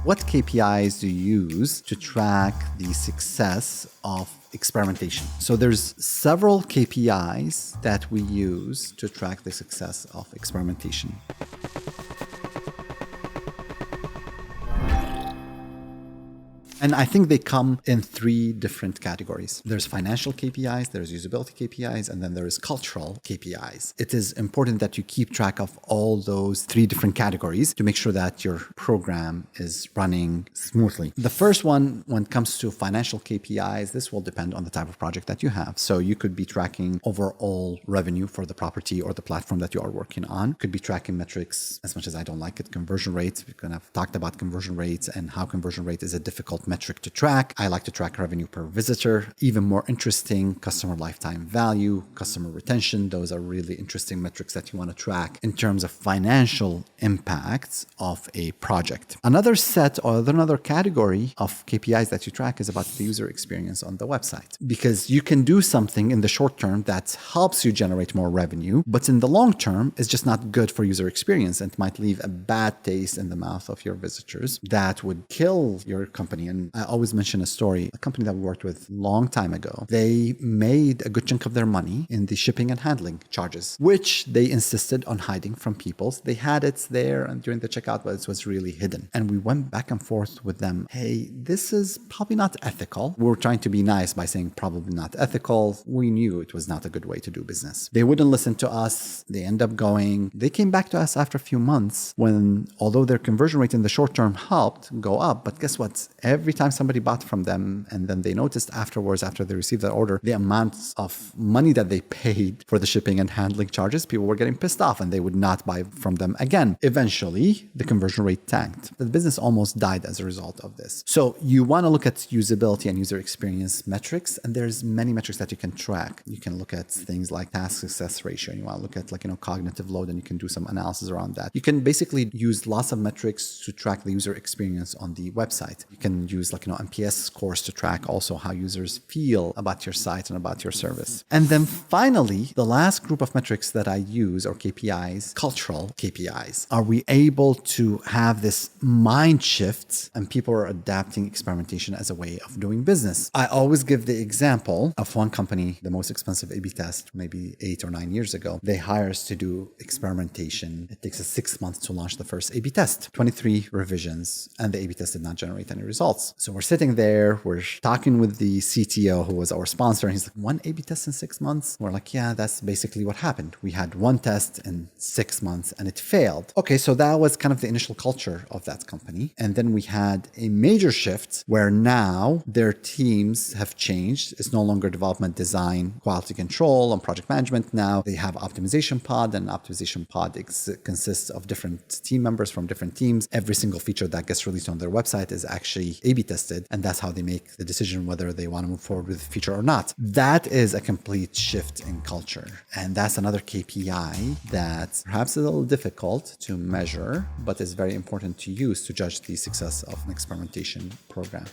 What KPIs do you use to track the success of experimentation? So there's several KPIs that we use to track the success of experimentation. And I think they come in three different categories. There's financial KPIs, there's usability KPIs, and then there's cultural KPIs. It is important that you keep track of all those three different categories to make sure that your program is running smoothly. The first one, when it comes to financial KPIs, this will depend on the type of project that you have. So you could be tracking overall revenue for the property or the platform that you are working on. Could be tracking metrics, as much as I don't like it, conversion rates. We kind of talked about conversion rates and how conversion rate is a difficult metric to track. I like to track revenue per visitor. Even more interesting, customer lifetime value, customer retention. Those are really interesting metrics that you want to track in terms of financial impacts of a project. Another set or another category of KPIs that you track is about the user experience on the website, because you can do something in the short term that helps you generate more revenue, but in the long term, it's just not good for user experience and might leave a bad taste in the mouth of your visitors that would kill your company. And I always mention a story, a company that we worked with a long time ago. They made a good chunk of their money in the shipping and handling charges, which they insisted on hiding from people. They had it there and during the checkout, but it was really hidden. And we went back and forth with them. Hey, this is probably not ethical. We were trying to be nice by saying probably not ethical. We knew it was not a good way to do business. They wouldn't listen to us. They end up going. They came back to us after a few months when, although their conversion rate in the short term helped go up, but guess what? Every time somebody bought from them and then they noticed afterwards, after they received that order, the amounts of money that they paid for the shipping and handling charges, people were getting pissed off and they would not buy from them again. Eventually, the conversion rate tanked. The business almost died as a result of this. So you want to look at usability and user experience metrics, and there's many metrics that you can track. You can look at things like task success ratio, and you want to look at cognitive load, and you can do some analysis around that. You can basically use lots of metrics to track the user experience on the website. You can use NPS scores to track also how users feel about your site and about your service. And then finally, the last group of metrics that I use, or KPIs, cultural KPIs. Are we able to have this mind shift and people are adapting experimentation as a way of doing business? I always give the example of one company, the most expensive A/B test, maybe 8 or 9 years ago. They hire us to do experimentation. It takes us 6 months to launch the first A/B test, 23 revisions, and the A/B test did not generate any results. So we're sitting there, we're talking with the CTO who was our sponsor, and he's like, one A/B test in 6 months? We're like, yeah, that's basically what happened. We had one test in 6 months and it failed. Okay, so that was kind of the initial culture of that company. And then we had a major shift where now their teams have changed. It's no longer development, design, quality control, and project management. Now they have optimization pod, and optimization pod consists of different team members from different teams. Every single feature that gets released on their website is actually A/B tested, and that's how they make the decision whether they want to move forward with the feature or not. That is a complete shift in culture. And that's another KPI that perhaps is a little difficult to measure, but is very important to use to judge the success of an experimentation program.